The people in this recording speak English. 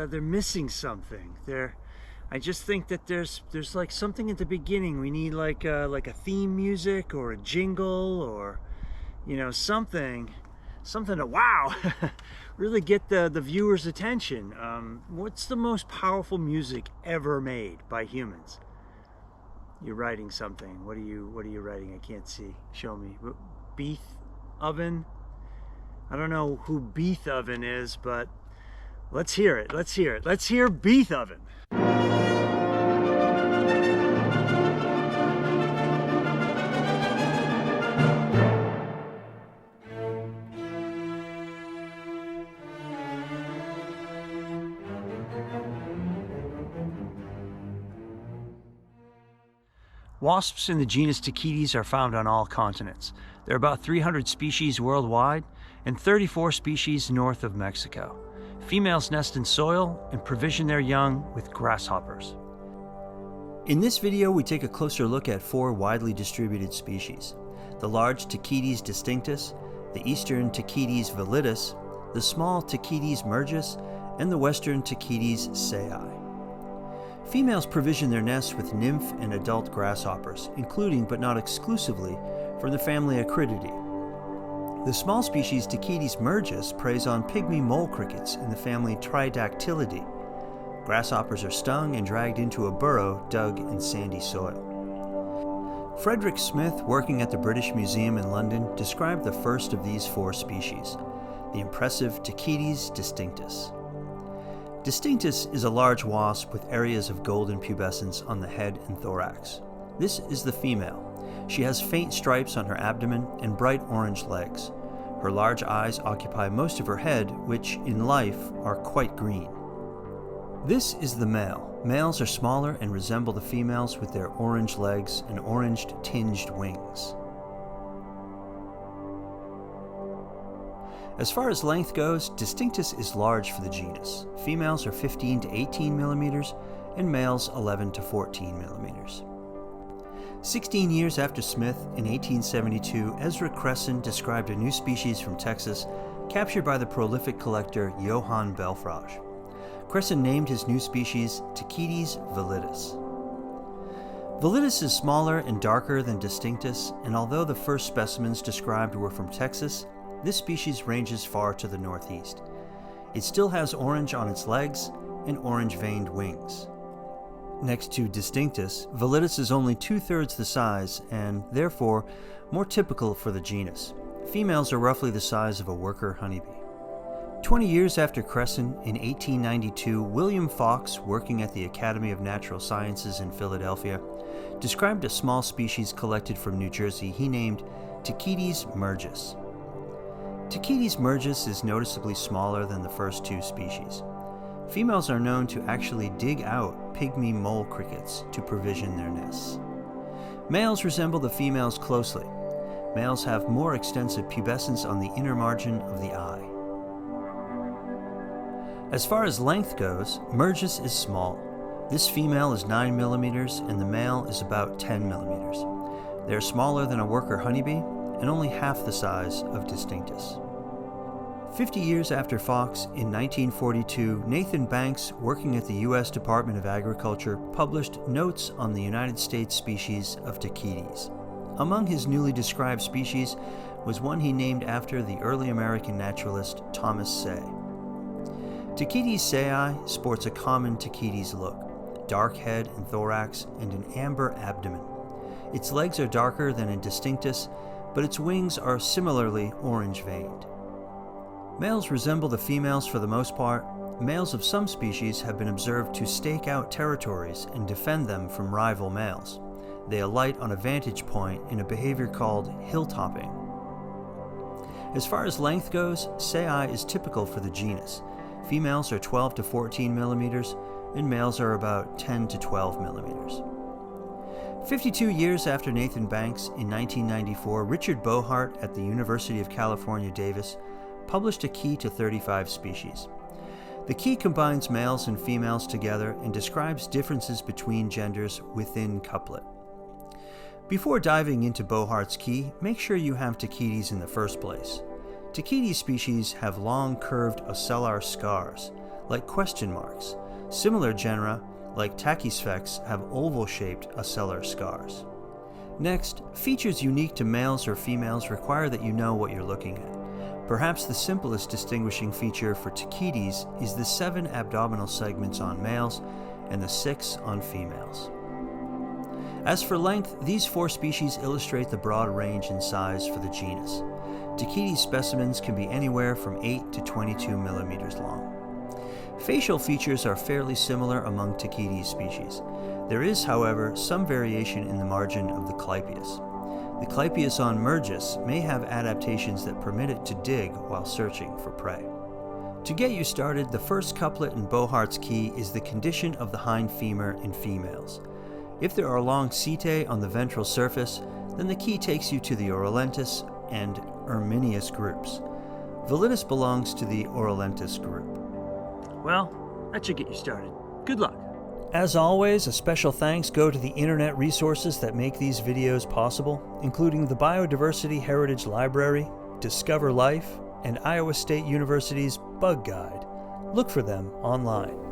They're missing something. I just think that there's like something at the beginning. We need like a theme music or a jingle, or something to wow, really get the viewer's attention. What's the most powerful music ever made by humans? You're writing something. What are you writing? I can't see. Show me. Beethoven? I don't know who Beethoven is, but let's hear it. Let's hear Beethoven. Wasps in the genus Tachytes are found on all continents. There are about 300 species worldwide and 34 species north of Mexico. Females nest in soil and provision their young with grasshoppers. In this video, we take a closer look at 4 widely distributed species: the large Tachytes distinctus, the eastern Tachytes validus, the small Tachytes mergus, and the western Tachytes sayi. Females provision their nests with nymph and adult grasshoppers, including but not exclusively from the family Acrididae. The small species Tachytes mergus preys on pygmy mole crickets in the family Tridactylidae. Grasshoppers are stung and dragged into a burrow dug in sandy soil. Frederick Smith, working at the British Museum in London, described the first of these 4 species, the impressive Tachytes distinctus. Distinctus is a large wasp with areas of golden pubescence on the head and thorax. This is the female. She has faint stripes on her abdomen and bright orange legs. Her large eyes occupy most of her head, which, in life, are quite green. This is the male. Males are smaller and resemble the females with their orange legs and orange-tinged wings. As far as length goes, Distinctus is large for the genus. Females are 15 to 18 millimeters and males 11 to 14 millimeters. 16 years after Smith, in 1872, Ezra Cresson described a new species from Texas captured by the prolific collector Johann Belfrage. Cresson named his new species Tachytes validus. Validus is smaller and darker than Distinctus, and although the first specimens described were from Texas, this species ranges far to the northeast. It still has orange on its legs and orange-veined wings. Next to Distinctus, Validus is only 2/3 the size and, therefore, more typical for the genus. Females are roughly the size of a worker honeybee. 20 years after Cresson, in 1892, William Fox, working at the Academy of Natural Sciences in Philadelphia, described a small species collected from New Jersey he named Tachytes mergus. Tachytes mergus is noticeably smaller than the first 2 species. Females are known to actually dig out pygmy mole crickets to provision their nests. Males resemble the females closely. Males have more extensive pubescence on the inner margin of the eye. As far as length goes, mergus is small. This female is 9 millimeters and the male is about 10 millimeters. They are smaller than a worker honeybee and only half the size of Distinctus. 50 years after Fox, in 1942, Nathan Banks, working at the U.S. Department of Agriculture, published Notes on the United States species of Tachytes. Among his newly described species was one he named after the early American naturalist Thomas Say. Tachytes sayi sports a common Tachytes look, dark head and thorax and an amber abdomen. Its legs are darker than in Distinctus, but its wings are similarly orange-veined. Males resemble the females for the most part. Males of some species have been observed to stake out territories and defend them from rival males. They alight on a vantage point in a behavior called hilltopping. As far as length goes, sayi is typical for the genus. Females are 12 to 14 millimeters, and males are about 10 to 12 millimeters. 52 years after Nathan Banks, in 1994, Richard Bohart at the University of California, Davis, published a key to 35 species. The key combines males and females together and describes differences between genders within couplet. Before diving into Bohart's key, make sure you have Tachytes in the first place. Tachytes species have long curved ocellar scars, like question marks. Similar genera, like Tachytes, have oval-shaped ocellar scars. Next, features unique to males or females require that you know what you're looking at. Perhaps the simplest distinguishing feature for Tachytes is the 7 abdominal segments on males and the 6 on females. As for length, these 4 species illustrate the broad range in size for the genus. Tachytes specimens can be anywhere from 8 to 22 millimeters long. Facial features are fairly similar among Tachytes species. There is, however, some variation in the margin of the clypeus. The clypeus on mergus may have adaptations that permit it to dig while searching for prey. To get you started, the first couplet in Bohart's key is the condition of the hind femur in females. If there are long setae on the ventral surface, then the key takes you to the Orolentis and Erminius groups. Validus belongs to the Orolentis group. Well, that should get you started. Good luck. As always, a special thanks go to the internet resources that make these videos possible, including the Biodiversity Heritage Library, Discover Life, and Iowa State University's Bug Guide. Look for them online.